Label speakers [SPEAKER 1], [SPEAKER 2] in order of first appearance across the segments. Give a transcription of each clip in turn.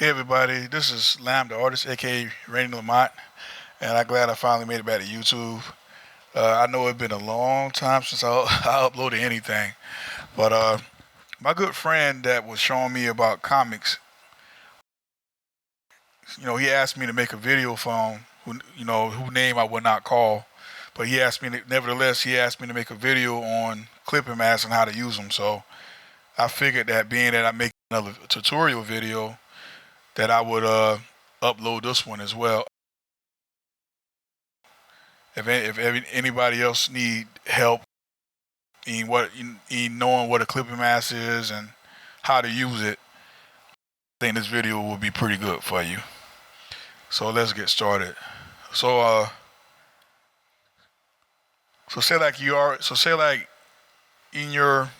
[SPEAKER 1] Hey everybody, this is Lamb the artist, aka Rainy Lamont, and I'm glad I finally made it back to YouTube. I know it's been a long time since I uploaded anything, but my good friend that was showing me about comics, he asked me to make a video for him, who name I would not call, but nevertheless, he asked me to make a video on clipping masks and how to use them. So I figured that being that I make another tutorial video, that I would upload this one as well. If anybody else need help in knowing what a clipping mask is and how to use it, I think this video will be pretty good for you. So let's get started. So say like in your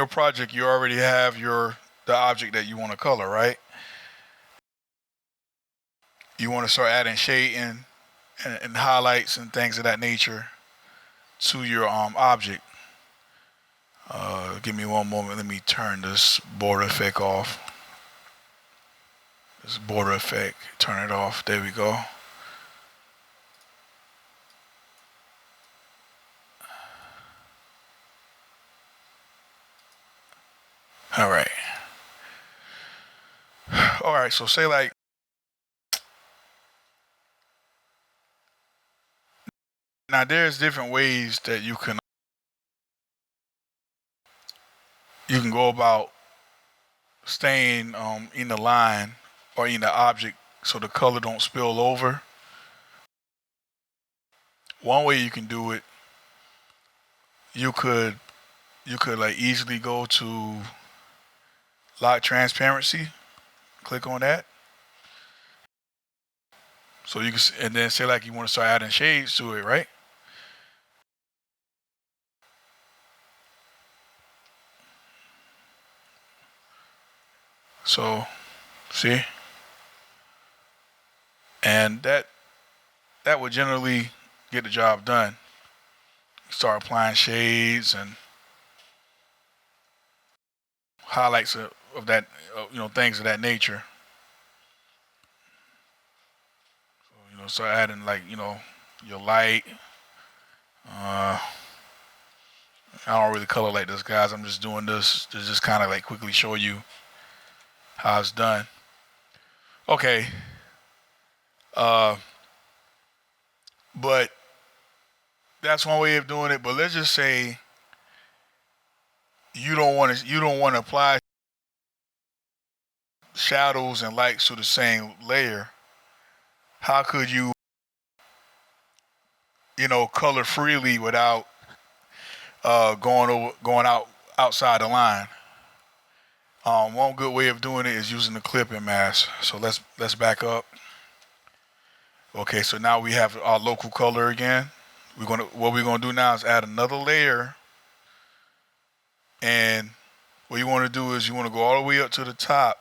[SPEAKER 1] project you already have the object that you want to color, right? You want to start adding shading and highlights and things of that nature to your object. Give me one moment. Let me turn this border effect off. This border effect, turn it off. There we go. All right. All right. So say like now there's different ways that you can go about staying in the line or in the object so the color don't spill over. One way you can do it, you could like easily go to lock transparency, click on that. So you can, and then say like you want to start adding shades to it, right? So, see, and that would generally get the job done. Start applying shades and highlights of that, things of that nature. So, start adding like your light. I don't really color like this, guys. I'm just doing this to just kind of like quickly show you how it's done. Okay. But that's one way of doing it. But let's just say you don't want to apply shadows and lights to the same layer. How could you color freely without going outside the line? One good way of doing it is using the clipping mask. So let's back up. Okay, so now we have our local color again. What we're gonna do now is add another layer, and what you want to do is you want to go all the way up to the top,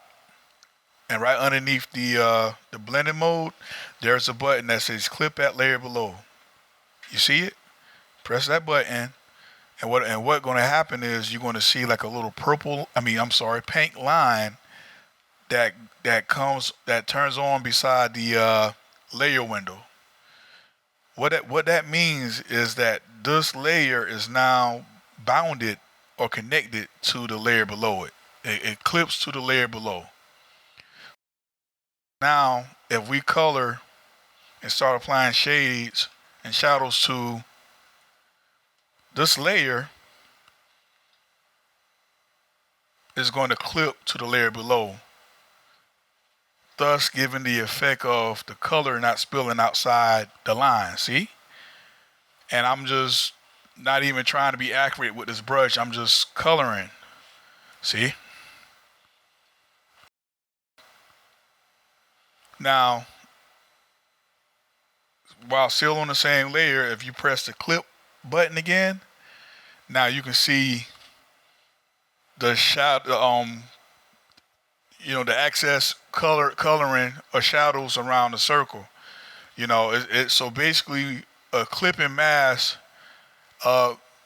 [SPEAKER 1] and right underneath the blending mode, there's a button that says clip at layer below. You see it? Press that button, and what's going to happen is you're going to see like a little pink line that turns on beside the layer window. What that means is that this layer is now bounded or connected to the layer below it. It clips to the layer below. Now, if we color and start applying shades and shadows to this layer, is going to clip to the layer below, thus giving the effect of the color not spilling outside the line. See? And I'm just not even trying to be accurate with this brush. I'm just coloring. See? Now, while still on the same layer, if you press the clip button again, now you can see the shadow, the excess coloring or shadows around the circle. So basically a clipping mask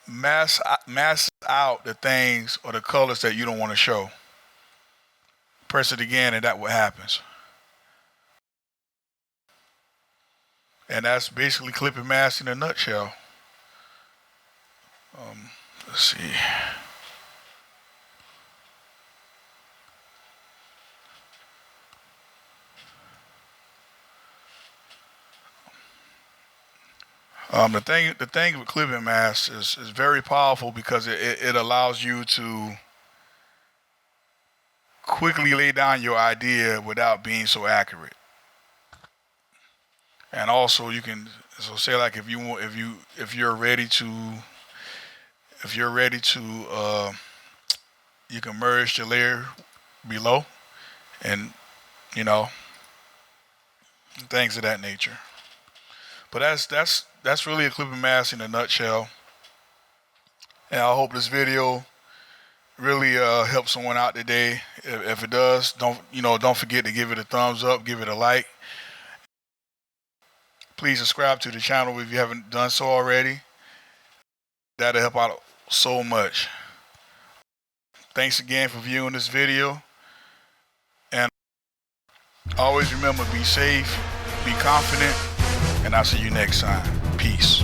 [SPEAKER 1] masks out the things or the colors that you don't want to show. Press it again, and that what happens. And that's basically clipping mask in a nutshell. Let's see. The thing with clipping masks is very powerful because it allows you to quickly lay down your idea without being so accurate. And also you can, so say like if you're ready to you can merge the layer below, and you know, things of that nature. But that's really a clipping mask in a nutshell. And I hope this video really helps someone out today. If it does, don't forget to give it a thumbs up, give it a like. Please subscribe to the channel if you haven't done so already. That'll help out so much. Thanks again for viewing this video. And always remember, be safe, be confident, and I'll see you next time. Peace.